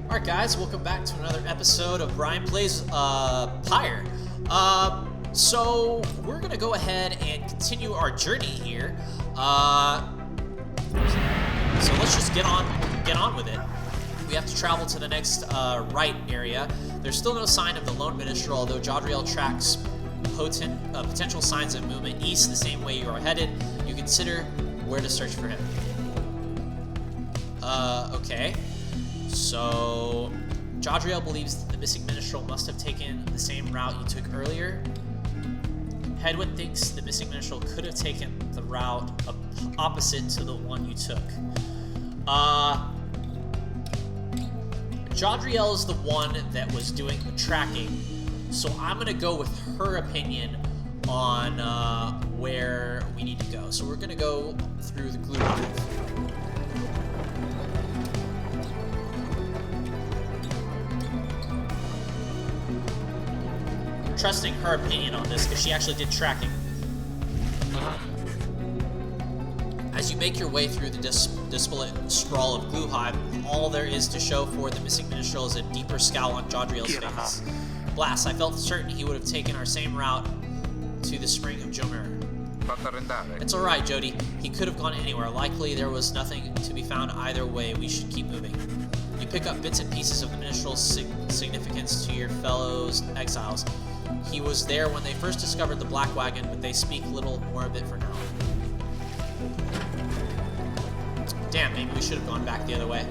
Alright guys, welcome back to another episode of Brian Plays Pyre. So we're gonna go ahead and continue our journey here. So let's just get on with it. We have to travel to the next right area. There's still no sign of the lone minstrel, although Jadriel tracks potential signs of movement east the same way you are headed. You consider where to search for him. Okay. So, Jadriel believes that the missing minstrel must have taken the same route you took earlier. Hedwin thinks the missing minstrel could have taken the route opposite to the one you took. Jadriel is the one that was doing the tracking, so I'm going to go with her opinion on where we need to go. So we're going to go through the glue hive. Trusting her opinion on this because she actually did tracking. As you make your way through the disparate sprawl of glue hive, all there is to show for the missing minstrel is a deeper scowl on Jadriel's face. Blast, I felt certain he would have taken our same route to the spring of Jomer. It's alright, Jody. He could have gone anywhere. Likely there was nothing to be found either way. We should keep moving. You pick up bits and pieces of the minstrel's significance to your fellows exiles. He was there when they first discovered the Black Wagon, but they speak little more of it for now. Damn, maybe we should have gone back the other way.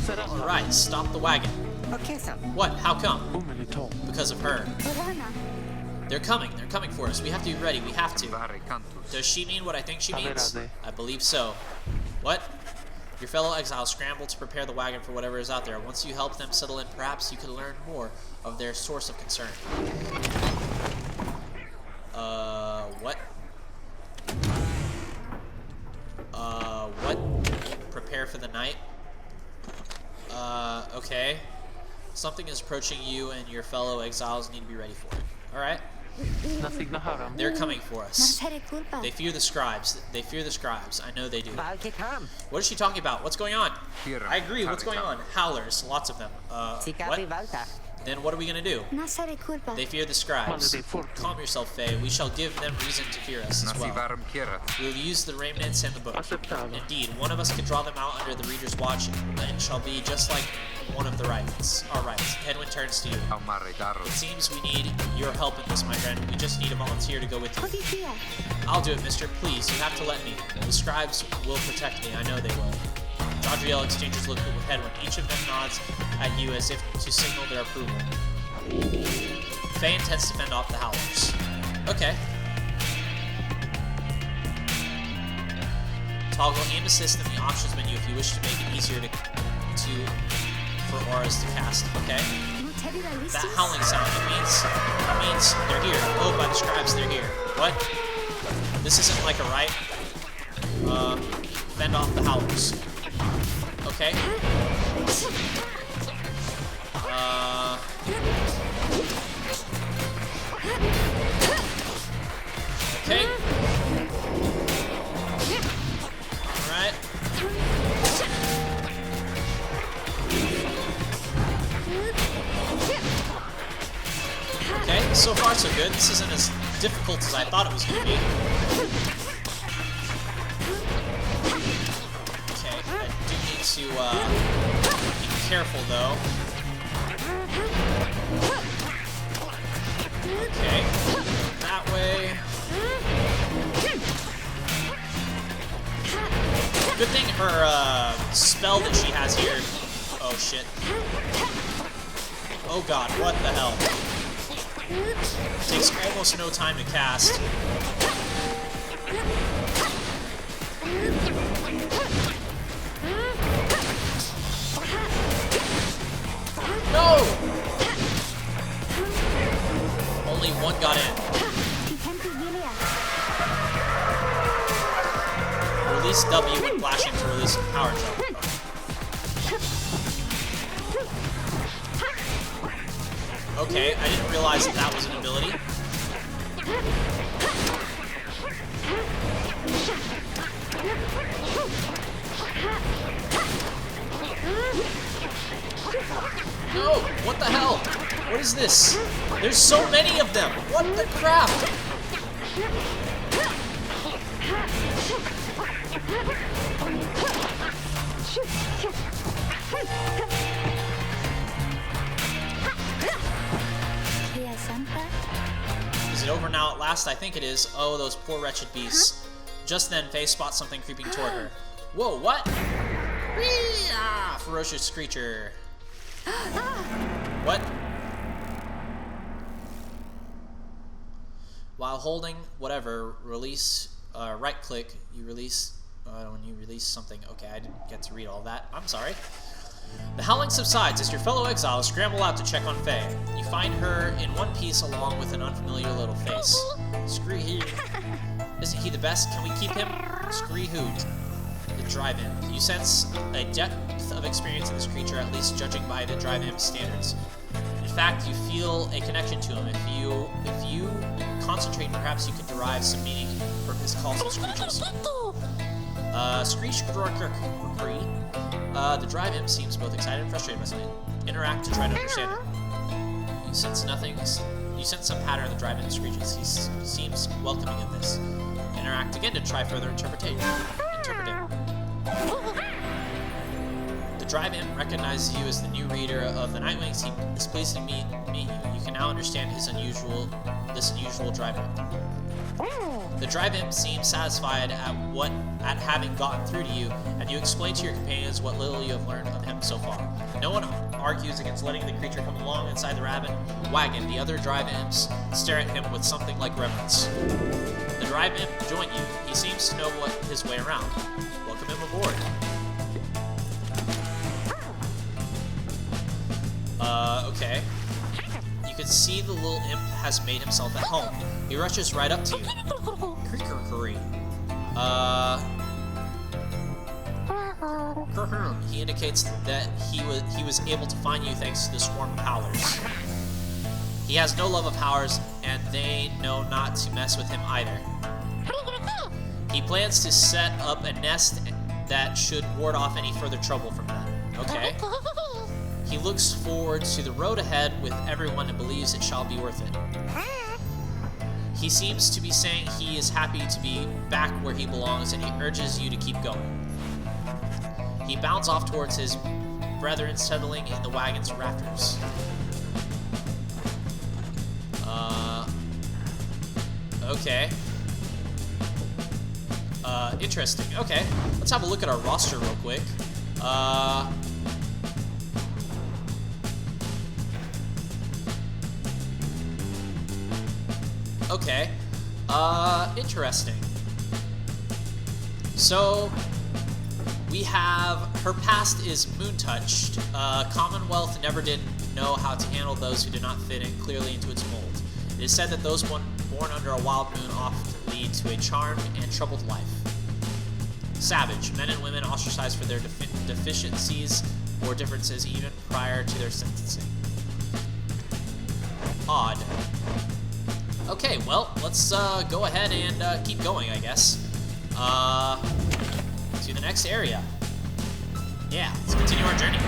Alright, stop the wagon. What? How come? Because of her. They're coming for us. We have to be ready, we have to. Does she mean what I think she means? I believe so. What? Your fellow exiles scramble to prepare the wagon for whatever is out there. Once you help them settle in, perhaps you could learn more of their source of concern. What? What? Prepare for the night? Okay. Something is approaching you and your fellow exiles need to be ready for it. Alright. They're coming for us. They fear the scribes. They fear the scribes. I know they do. What is she talking about? What's going on? I agree. What's going on? Howlers. Lots of them. What? Then what are we going to do? They fear the scribes. Calm yourself, Faye. We shall give them reason to fear us as well. We'll use the remnants and the book. Indeed, one of us can draw them out under the reader's watch and shall be just like one of the rights. Our rights. Hedwin turns to you. It seems we need your help in this, my friend. We just need a volunteer to go with you. I'll do it, mister. Please, you have to let me. The scribes will protect me. I know they will. Jadriel exchanges looks with Hedwin. Each of them nods at you as if to signal their approval. Faye intends to fend off the howlers. Okay. Toggle aim assist in the options menu if you wish to make it easier for auras to cast. Okay. That howling sound, it means they're here. Oh, by the scribes, they're here. What? This isn't like a right. Fend off the howlers. Okay. Okay. Alright. Okay, so far so good. This isn't as difficult as I thought it was going to be. Okay, I do need to be careful though. Okay, that way. Good thing her spell that she has here. Oh shit. Oh god, what the hell? Takes almost no time to cast. No! Only one got in. Release W when flashing to release a power jump. Okay, I didn't realize that that was an ability. No! What the hell? What is this? There's so many of them! What the crap? Is it over now at last? I think it is. Oh, those poor wretched beasts. Just then, Faye spots something creeping toward her. Whoa, what? Whee! Ah, ferocious creature. What? While holding whatever, release, right click, you release, when you release something. Okay, I didn't get to read all that. I'm sorry. The howling subsides as your fellow exiles scramble out to check on Faye. You find her in one piece along with an unfamiliar little face. Scree he. Isn't he the best? Can we keep him? Scree hoot. The drive-in. You sense a depth of experience in this creature, at least judging by the drive-in standards. In fact, you feel a connection to him. If you concentrate, perhaps you can derive some meaning from his calls to screeches. Screech Cree. The drive-in seems both excited and frustrated by something. Interact to try to understand it. You sense nothing. You sense some pattern in the drive-in screeches. He seems welcoming of this. Interact again to try further interpretation. Interpret it. The drive-in recognizes you as the new reader of the Nightwings. He is pleased to meet you. You can now understand this unusual drive-in. The drive-in seems satisfied at having gotten through to you, and you explain to your companions what little you have learned of him so far. No one argues against letting the creature come along inside the wagon. The other drive-ins stare at him with something like reverence. The drive-in join you. He seems to know his way around. Welcome him aboard. Okay. You can see the little imp has made himself at home. He rushes right up to you. Creaker. He indicates that he was able to find you thanks to the swarm of howlers. He has no love of howlers, and they know not to mess with him either. He plans to set up a nest that should ward off any further trouble from them. Okay. He looks forward to the road ahead with everyone and believes it shall be worth it. He seems to be saying he is happy to be back where he belongs, and he urges you to keep going. He bounds off towards his brethren settling in the wagon's rafters. Okay. Interesting. Okay, let's have a look at our roster real quick. Okay. Interesting. So, we have, her past is moon-touched. Commonwealth never did know how to handle those who did not fit in clearly into its mold. It is said that those born under a wild moon often lead to a charmed and troubled life. Savage. Men and women ostracized for their deficiencies or differences even prior to their sentencing. Odd. Okay, well, let's go ahead and keep going, I guess. To the next area. Yeah, let's continue our journey.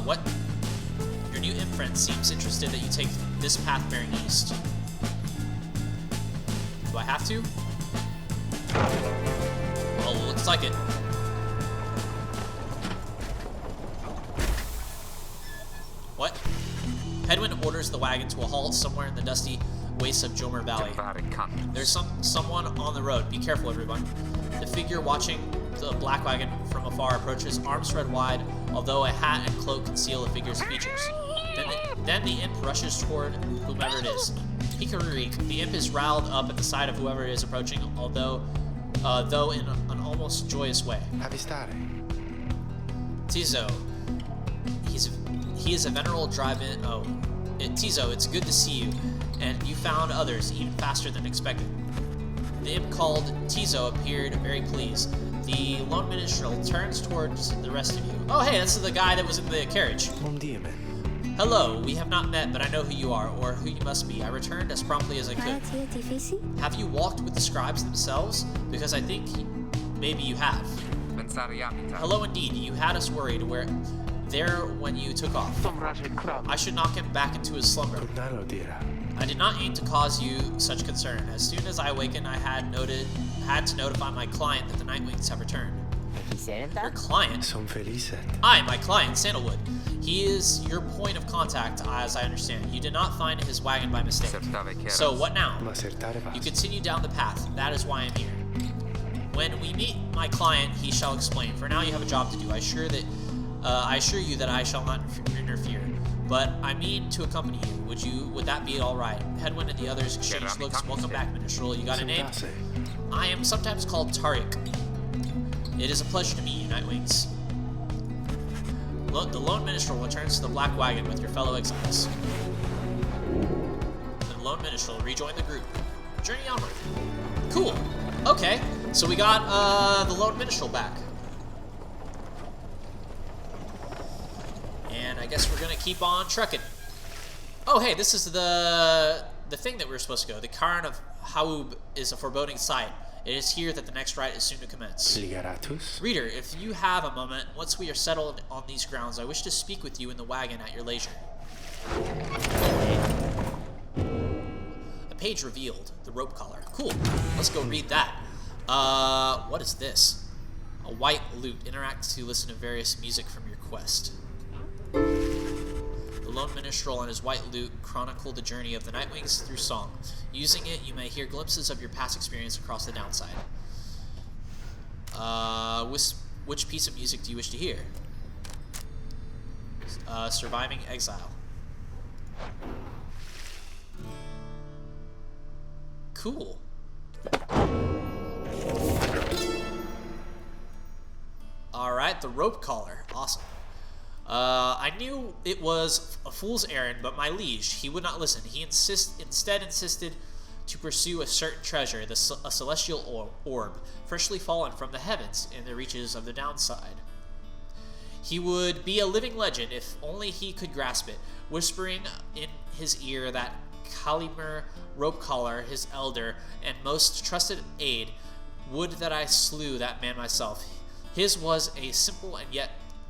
What? Your new imp friend seems interested that you take this path bearing east. Do I have to? Well, looks like it. What? Headwind orders the wagon to a halt somewhere in the dusty wastes of Jomer Valley. There's someone on the road. Be careful, everyone. The figure watching the black wagon from afar approaches, arms spread wide, although a hat and cloak conceal the figure's features. Then the imp rushes toward whomever it is. Hikarik, the imp is riled up at the sight of whoever it is approaching, though in an almost joyous way. Tizo. He is a venerable drive-in. Tizo, it's good to see you, and you found others even faster than expected. The imp called Tizo appeared very pleased. The lone minstrel turns towards the rest of you. Oh, hey, that's the guy that was in the carriage. Hello, we have not met, but I know who you are, or who you must be. I returned as promptly as I could. Have you walked with the scribes themselves? Because I think maybe you have. Hello indeed, you had us worried there when you took off. I should knock him back into his slumber. I did not aim to cause you such concern. As soon as I awakened, I had to notify my client that the Nightwings have returned. Your client? Aye, my client, Sandalwood. He is your point of contact, as I understand. You did not find his wagon by mistake. So, what now? You continue down the path. That is why I'm here. When we meet my client, he shall explain. For now, you have a job to do. I assure you that I shall not interfere. But I mean to accompany you. Would that be all right? Headwind and the others exchange looks. Welcome back, Minstrel. You got a name? I am sometimes called Tariq. It is a pleasure to meet you, Nightwings. The lone minstrel returns to the black wagon with your fellow exiles. The lone minstrel rejoin the group. Journey onward. Cool. Okay, so we got the lone minstrel back. And I guess we're gonna keep on trucking. Oh, hey, this is the thing that we were supposed to go. The Cairn of Haub is a foreboding sight. It is here that the next rite is soon to commence. Reader, if you have a moment, once we are settled on these grounds, I wish to speak with you in the wagon at your leisure. A page revealed. The rope collar. Cool. Let's go read that. What is this? A white lute. Interact to listen to various music from your quest. The lone minstrel and his white lute chronicle the journey of the Nightwings through song. Using it, you may hear glimpses of your past experience across the downside. Which piece of music do you wish to hear? Surviving Exile. Cool. Alright, the rope collar. Awesome. I knew it was a fool's errand, but my liege, he would not listen. He instead insisted to pursue a certain treasure, a celestial orb, freshly fallen from the heavens in the reaches of the downside. He would be a living legend if only he could grasp it, whispering in his ear that Kalimur rope collar, his elder and most trusted aide, would that I slew that man myself. His was a simple and yet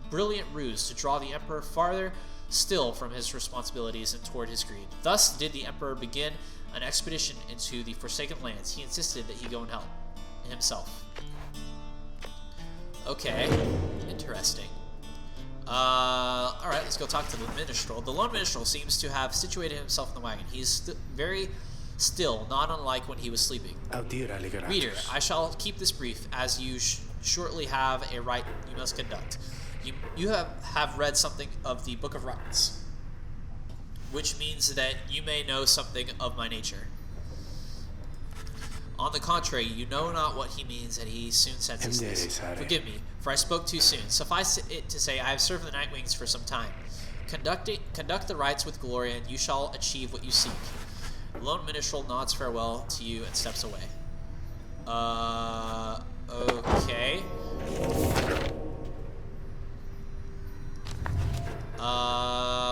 brilliant ruse to draw the Emperor farther still from his responsibilities and toward his greed. Thus did the Emperor begin an expedition into the Forsaken Lands. He insisted that he go and help himself. Okay, interesting. Alright, let's go talk to the minstrel. The lone minstrel seems to have situated himself in the wagon. He is very still, not unlike when he was sleeping. Reader, I shall keep this brief, as you shortly have a rite you must conduct. You have read something of the Book of Rites, which means that you may know something of my nature. On the contrary, you know not what he means, and he soon senses this. Forgive me, for I spoke too soon. Suffice it to say, I have served the Nightwings for some time. Conduct the rites with glory, and you shall achieve what you seek. The lone minstrel nods farewell to you and steps away. Okay.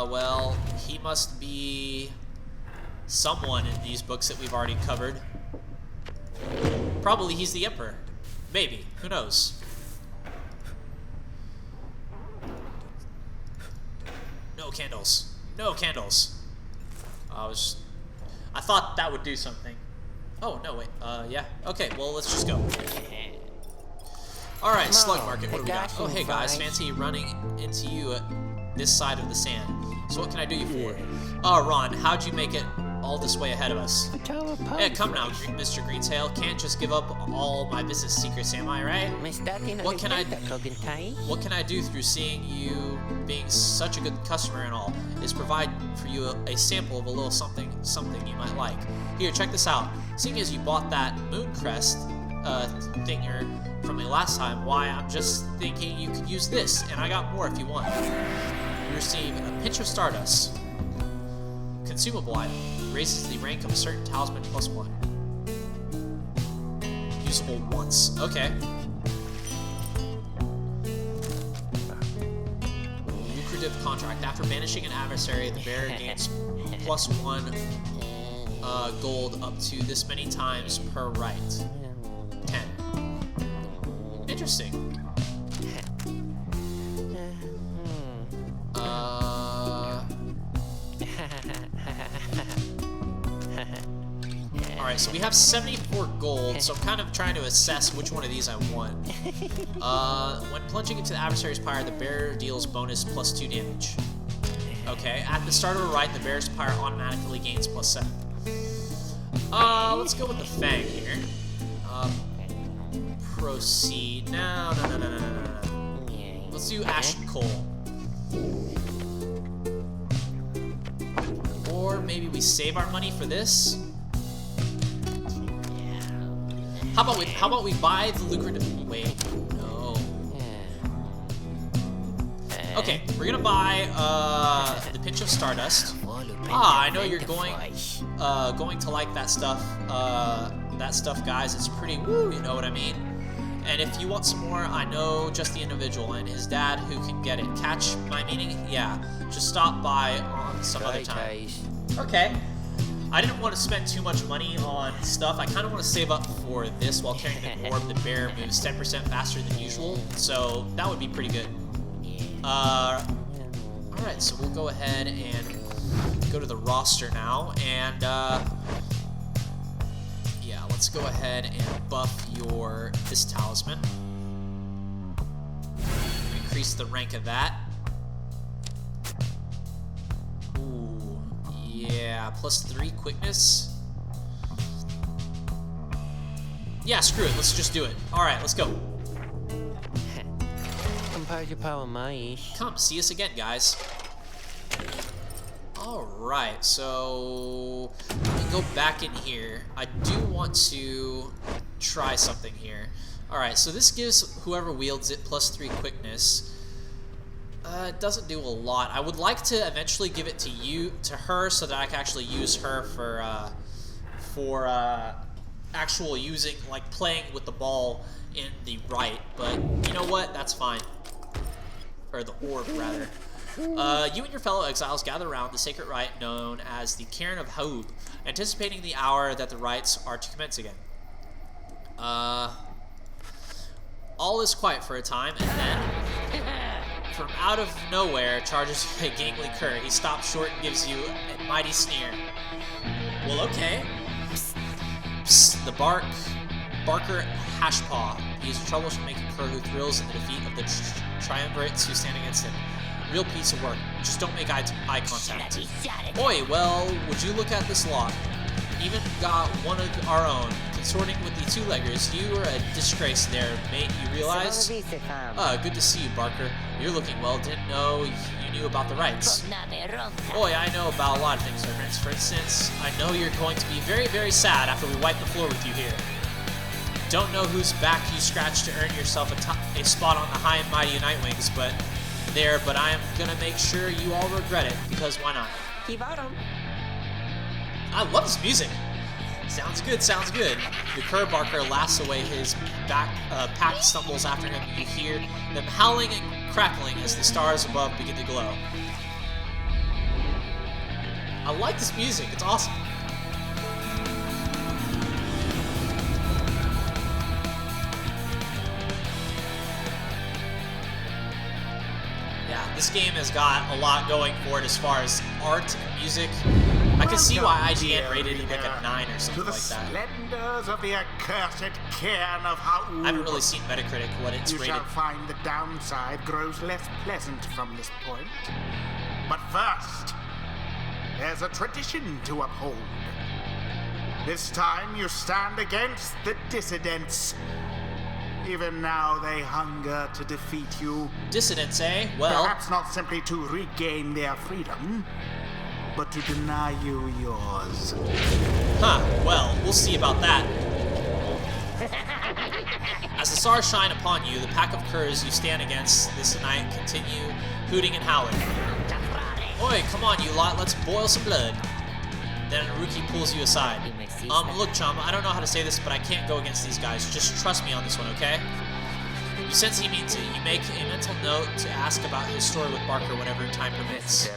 Well, he must be someone in these books that we've already covered. Probably he's the Emperor. Maybe. Who knows? No candles. No candles. I thought that would do something. Oh, no, wait. Yeah. Okay, well, let's just go. Alright, Slug Market. What do we got? Oh, hey, guys. Fancy running into you at this side of the sand. So what can I do you for? Oh, Ron, how'd you make it all this way ahead of us? Hey, come now, Mr. Greentail. Can't just give up all my business secrets, am I right? What can I do through seeing you being such a good customer and all? Is provide for you a sample of a little something you might like. Here, check this out. Seeing as you bought that Mooncrest thinger from me last time, why, I'm just thinking you could use this, and I got more if you want. You receive a pinch of stardust. Consumable item. Raises the rank of a certain talisman +1. Usable once. Okay. Lucrative imaginative contract. After banishing an adversary, the bearer gains +1 gold up to this many times per right. 10. Interesting. Alright, so we have 74 gold, so I'm kind of trying to assess which one of these I want. When plunging into the adversary's pyre, the bearer deals bonus +2 damage. Okay, at the start of a rite, the bearer's pyre automatically gains +7. Let's go with the Fang here. Proceed. No. Let's do Ashen Coal. Or maybe we save our money for this. How about we buy the lucrative? Wait, no. Okay, we're gonna buy the Pinch of Stardust. I know you're going to like that stuff. Guys. It's pretty woo. You know what I mean? And if you want some more, I know just the individual and his dad who can get it. Catch my meaning? Yeah. Just stop by on some other time. Okay. I didn't want to spend too much money on stuff. I kind of want to save up for this while carrying the orb. The bear moves 10% faster than usual, so that would be pretty good. Alright, so we'll go ahead and go to the roster now, and yeah, let's go ahead and buff this talisman. Increase the rank of that. Yeah, +3 quickness. Yeah, screw it. Let's just do it. Alright, let's go. Come, see us again, guys. Alright, so let me go back in here. I do want to try something here. Alright, so this gives whoever wields it +3 quickness. It doesn't do a lot. I would like to eventually give it to her, so that I can actually use her for actual using, like playing with the ball in the right. But you know what? That's fine. Or the orb, rather. You and your fellow exiles gather around the sacred rite known as the Cairn of Haub, anticipating the hour that the rites are to commence again. All is quiet for a time, and then from out of nowhere charges a gangly cur. He stops short and gives you a mighty sneer. Well, okay. Psst, the Barker Hashpaw. He is troublemaking cur who thrills in the defeat of the triumvirates who stand against him. Real piece of work. Just don't make eye contact. Oi, well, would you look at this lot? Even got one of our own. Consorting with the two-leggers, you are a disgrace there, mate, you realize? Good to see you, Barker. You're looking well. Didn't know you knew about the rights. Boy, I know about a lot of things, servants. For instance, I know you're going to be very, very sad after we wipe the floor with you here. Don't know whose back you scratched to earn yourself a spot on the high and mighty Nightwings, but I am gonna make sure you all regret it, because why not? I love this music. Sounds good, sounds good. The cur Barker laughs away his pack stumbles after him. You hear them howling and crackling as the stars above begin to glow. I like this music, it's awesome. Yeah, this game has got a lot going for it as far as art and music. I can see why IGN rated it like a 9 or something like that. Splendors of the accursed Cairn of Haub. I haven't really seen Metacritic what it's rated. You shall find the downside grows less pleasant from this point. But first, there's a tradition to uphold. This time you stand against the dissidents. Even now they hunger to defeat you. Dissidents, eh? Well, perhaps not simply to regain their freedom, but to deny you yours. Huh, well, we'll see about that. As the stars shine upon you, the pack of curs you stand against this night continue hooting and howling. Oi, come on you lot, let's boil some blood. Then Ruki pulls you aside. Look chum, I don't know how to say this, but I can't go against these guys. Just trust me on this one, okay? You sense he means it. You make a mental note to ask about his story with Barker whenever time permits.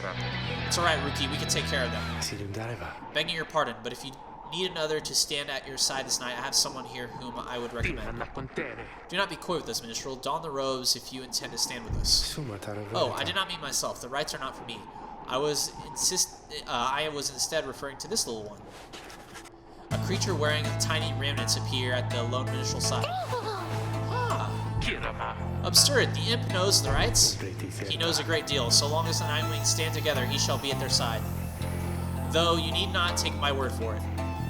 It's alright, Rookie. We can take care of them. Begging your pardon, but if you need another to stand at your side this night, I have someone here whom I would recommend. Do not be coy with us, Minstrel. Don the robes if you intend to stand with us. Oh, I did not mean myself. The rites are not for me. I was instead referring to this little one. A creature wearing tiny remnants appear at the lone minstrel's side. Absurd, the imp knows the rites. He knows a great deal. So long as the Nightwings stand together, he shall be at their side. Though you need not take my word for it.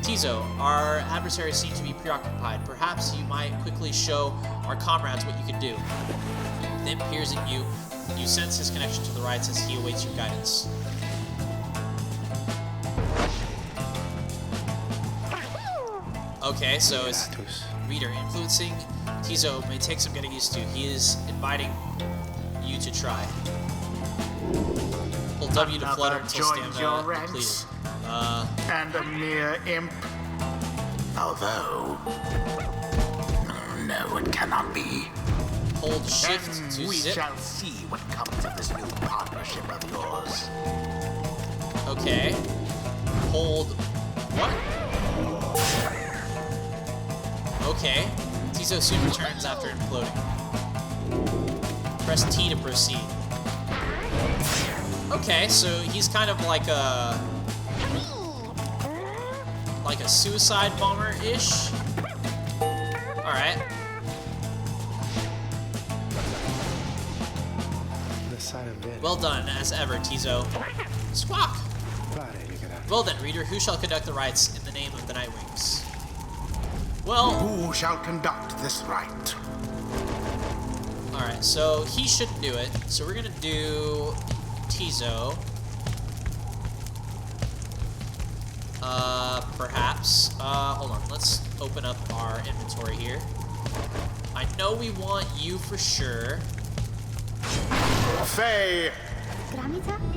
Tizo, our adversaries seem to be preoccupied. Perhaps you might quickly show our comrades what you can do. The imp peers at you. You sense his connection to the rites as he awaits your guidance. Okay, so it's reader influencing. Tizo may take some getting used to. He is inviting you to try. Pull W to flutter until stamina depleted. And a mere imp. Although, no, it cannot be. Hold shift Then to we zip. shall see what comes of this new partnership of yours. Okay. Hold. What? Okay. Tizo soon returns after imploding. Press T to proceed. Okay, so he's kind of like a suicide bomber-ish. Alright. Well done, as ever, Tizo. Squawk! Well then, reader, who shall conduct the rites in the name of the Nightwings? Well... Who shall conduct this rite? Alright, so he shouldn't do it. So we're gonna do Tizo. Perhaps. Hold on, let's open up our inventory here. I know we want you for sure. Faye!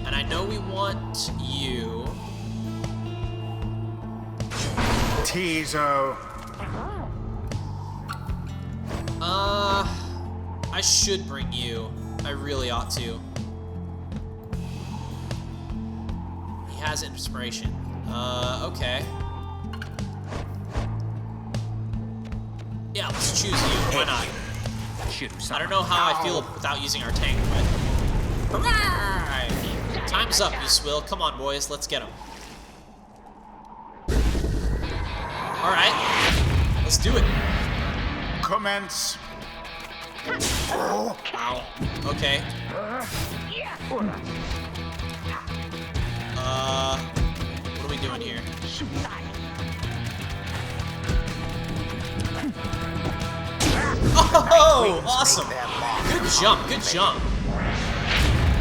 And I know we want you. Tizo. I should bring you. I really ought to. He has inspiration. Okay. Yeah, let's choose you. Why not? I don't know how I feel without using our tank, but... Hooray! Time's up, you swill. Come on, boys. Let's get him. Alright. Let's do it. Commence. Ow. Okay. What are we doing here? Oh, awesome! Good jump, good jump.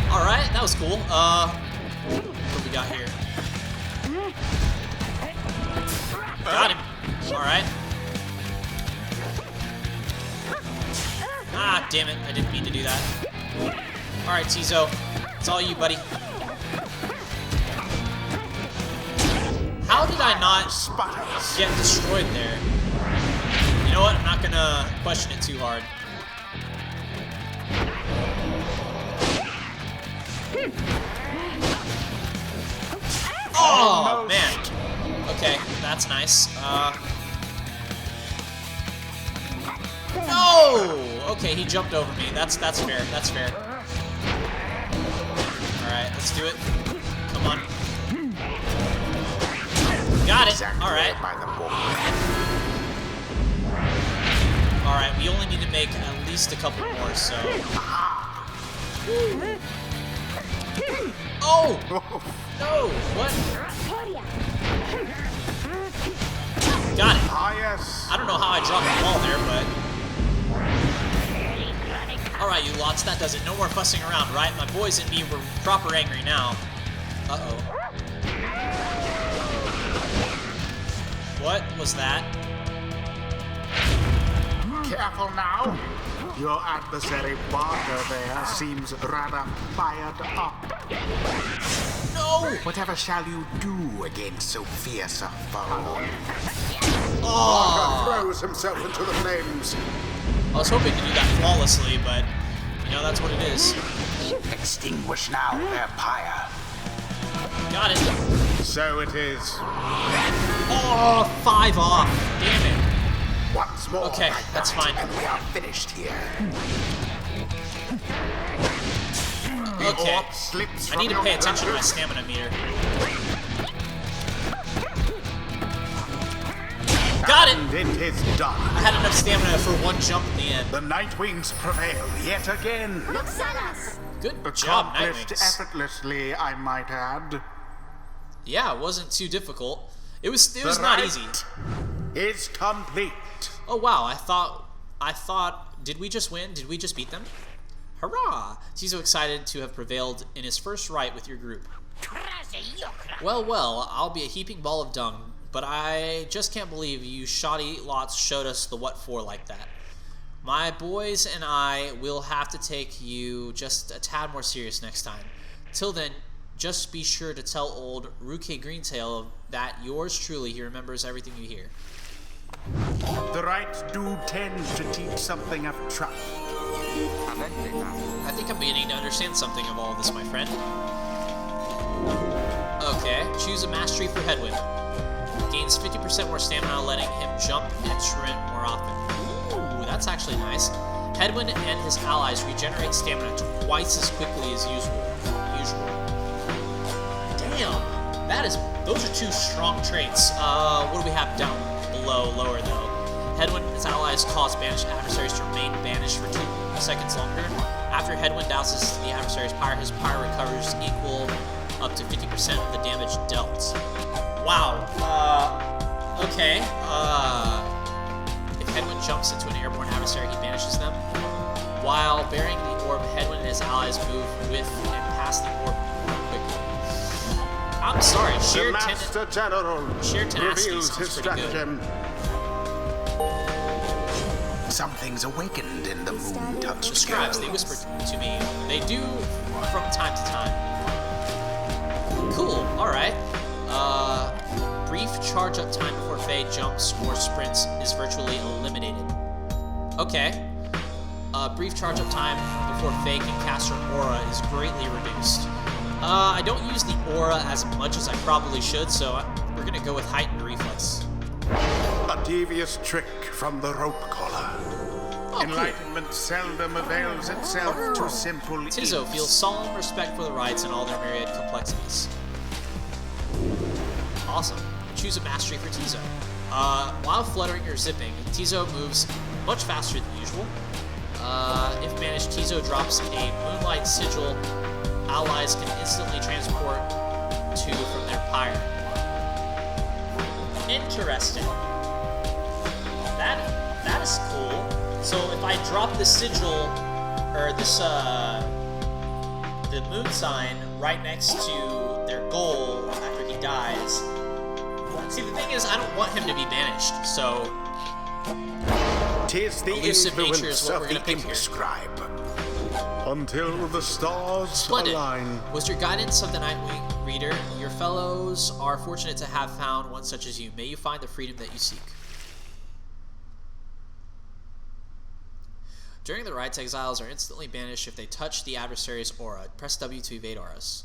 Alright, that was cool. What do we got here? Got him. Alright. Ah, damn it. I didn't mean to do that. Alright, Tizo. It's all you, buddy. How did I not get destroyed there? You know what? I'm not gonna question it too hard. Oh, man. Okay, that's nice. No! Okay, he jumped over me. That's fair. That's fair. Alright, let's do it. Come on. Got it. Alright. Alright, we only need to make at least a couple more, so... Oh! No! What? Got it. I don't know how I dropped the ball there, but... Alright, you lots, that does it. No more fussing around, right? My boys and me were proper angry now. Uh-oh. What was that? Careful now. Your adversary Barker there seems rather fired up. No! Whatever shall you do against so fierce a foe? Oh! Barker throws himself into the flames. I was hoping to do that flawlessly, but you know, that's what it is. Extinguish now their pyre. Got it. So it is. Oh, 5 off. Damn it. Once more. Okay, that's fine. And we are finished here. Okay. I need to pay attention to my stamina meter. Got it! And it is done. I had enough stamina for one jump at the end. The Nightwings prevail yet again. Good job, Accomplished Nightwings. effortlessly, I might add. Yeah, it wasn't too difficult. It was not easy. Is complete. Oh wow, I thought, did we just win? Did we just beat them? Hurrah! Tizo excited to have prevailed in his first rite with your group. Well, well, I'll be a heaping ball of dung, but I just can't believe you shoddy lots showed us the what for like that. My boys and I will have to take you just a tad more serious next time. Till then, just be sure to tell old Ruke Greentail that yours truly, he remembers everything you hear. The rites do tend to teach something of trust. I think I'm beginning to understand something of all of this, my friend. Okay, choose a mastery for Headwind. Gains 50% more stamina, letting him jump and sprint more often. Ooh, that's actually nice. Headwind and his allies regenerate stamina twice as quickly as usual. Damn, those are 2 strong traits. What do we have down below, lower though? Headwind and his allies cause banished adversaries to remain banished for 2 seconds longer. After Headwind douses the adversary's pyre, his pyre recovers equal up to 50% of the damage dealt. Wow. Okay. If Headwind jumps into an airborne adversary, he banishes them. While bearing the orb, Headwind and his allies move with and past the orb more quickly. I'm sorry, sheer tenacity sounds pretty good. Something's awakened in the moon-touched The scribes, they whisper to me. They do from time to time. Cool, alright. Brief charge up time before Faye jumps or sprints is virtually eliminated. Okay. Brief charge up time before Faye can cast her aura is greatly reduced. I don't use the aura as much as I probably should, so we're gonna go with heightened reflex. A devious trick from the rope collar. Oh, Enlightenment seldom avails itself to simple Tizo ease. feels solemn respect for the rites and all their myriad complexities. Awesome. Choose a mastery for Tizo. While fluttering or zipping, Tizo moves much faster than usual. If managed, Tizo drops a moonlight sigil allies can instantly transport to from their pyre. Interesting. That is cool. So if I drop the sigil, or this, the moon sign right next to their goal after he dies. See, the thing is, I don't want him to be banished, so 'tis the elusive nature is influence what of we're gonna the pick here. scribe. Until the stars Splendid. align. Was your guidance of the Nightwing Reader? Your fellows are fortunate to have found one such as you. May you find the freedom that you seek. During the rites, exiles are instantly banished if they touch the adversary's aura. Press W to evade auras.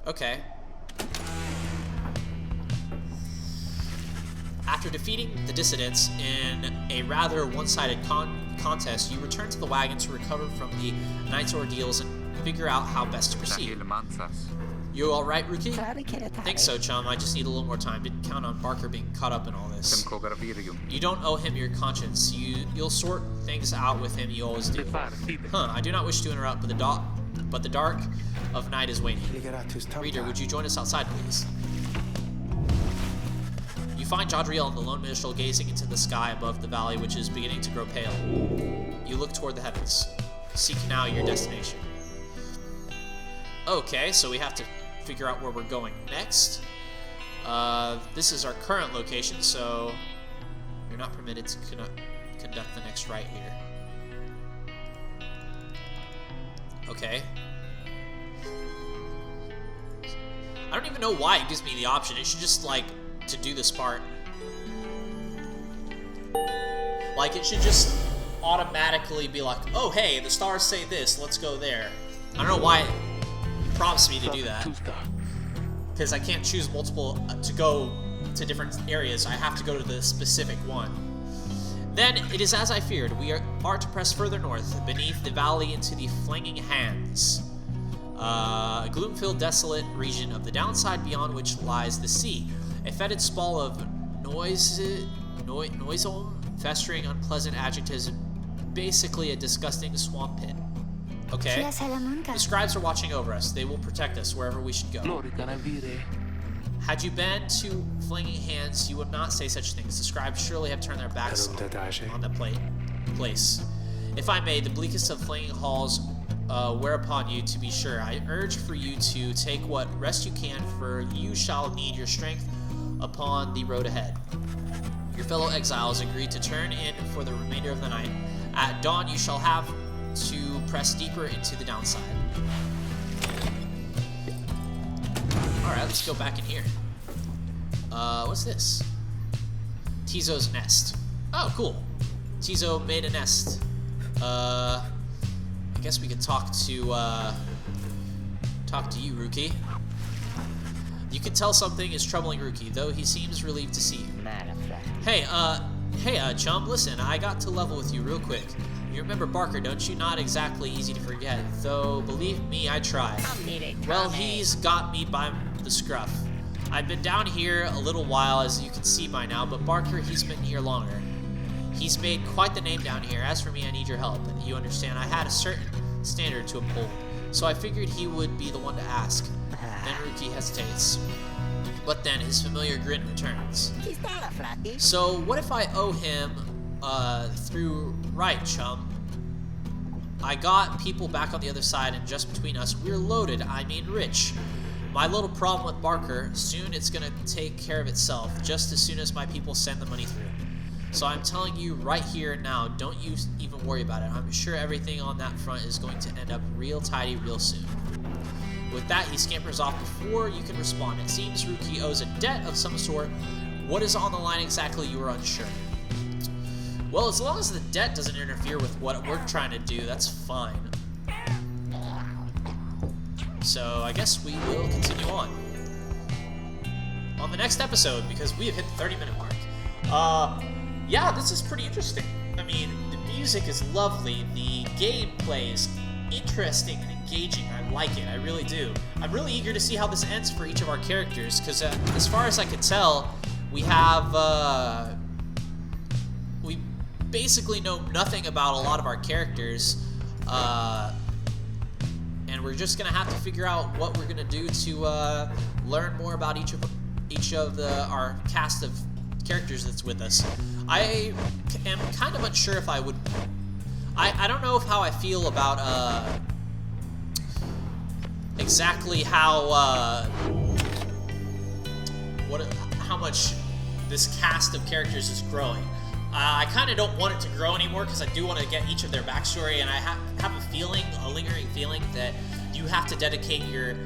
Okay. After defeating the dissidents in a rather one-sided contest, you return to the wagon to recover from the night's ordeals and figure out how best to proceed. You alright, Ruki? Think so, chum. I just need a little more time. Didn't count on Barker being caught up in all this. You don't owe him your conscience. You'll sort things out with him, you always do. I do not wish to interrupt, but the dark of night is waiting. Reader, would you join us outside, please? You find Jadriel and the lone minstrel gazing into the sky above the valley, which is beginning to grow pale. You look toward the heavens. Seek now your destination. Okay, so we have to figure out where we're going next. This is our current location, so you're not permitted to conduct the next rite here. Okay. I don't even know why it gives me the option. It should just, like, to do this part. Like, it should just automatically be like, oh hey, the stars say this, let's go there. I don't know why it prompts me to do that. Because I can't choose multiple to go to different areas. I have to go to the specific one. Then, it is as I feared. We are to press further north, beneath the valley into the Flanging Hands. A gloom-filled, desolate region of the downside beyond which lies the sea. A fetid sprawl of noisome, festering, unpleasant adjectives. Basically a disgusting swamp pit. Okay? The scribes are watching over us. They will protect us wherever we should go. Had you been to Flinging Hands, you would not say such things. The scribes surely have turned their backs on the place. If I may, the bleakest of Flinging Halls wear upon you, to be sure. I urge for you to take what rest you can, for you shall need your strength upon the road ahead. Your fellow exiles agreed to turn in for the remainder of the night. At dawn, you shall have to press deeper into the downside. Alright, let's go back in here. What's this? Tizo's nest. Oh, cool. Tizo made a nest. I guess we could talk to you, Ruki. You can tell something is troubling Ruki, though he seems relieved to see you. Hey, chum, listen, I got to level with you real quick. You remember Barker, don't you? Not exactly easy to forget, though believe me, I tried. Well, he's got me by the scruff. I've been down here a little while, as you can see by now, but Barker, he's been here longer. He's made quite the name down here. As for me, I need your help. You understand, I had a certain standard to uphold, so I figured he would be the one to ask. Then Ruki hesitates. But then his familiar grin returns. So what if I owe him through right, chum? I got people back on the other side, and just between us, we're loaded, I mean rich. My little problem with Barker, soon it's gonna take care of itself, just as soon as my people send the money through. So I'm telling you right here now, don't you even worry about it. I'm sure everything on that front is going to end up real tidy real soon. With that, he scampers off before you can respond. It seems Ruki owes a debt of some sort. What is on the line exactly, you are unsure. Well, as long as the debt doesn't interfere with what we're trying to do, that's fine. So I guess we will continue on the next episode, because we have hit the 30-minute mark. Yeah, this is pretty interesting. I mean, the music is lovely. The gameplay is interesting and engaging. I like it. I really do. I'm really eager to see how this ends for each of our characters, because as far as I can tell, we have we basically know nothing about a lot of our characters, and we're just gonna have to figure out what we're gonna do to learn more about each of our cast of characters that's with us. I am kind of unsure if I would. I don't know how I feel about exactly how much this cast of characters is growing. I kind of don't want it to grow anymore, because I do want to get each of their backstory, and I have a lingering feeling that you have to dedicate your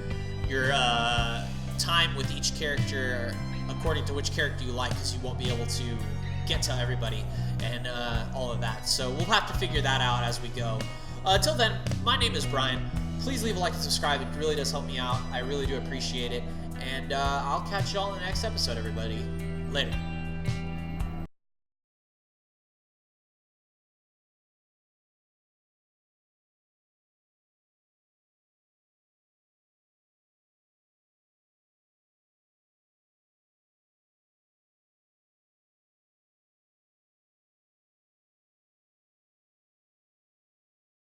time with each character according to which character you like, because you won't be able to get to everybody and all of that. So we'll have to figure that out as we go. Until then, my name is Brian. Please leave a like and subscribe. It really does help me out. I really do appreciate it. And I'll catch y'all in the next episode, everybody. Later.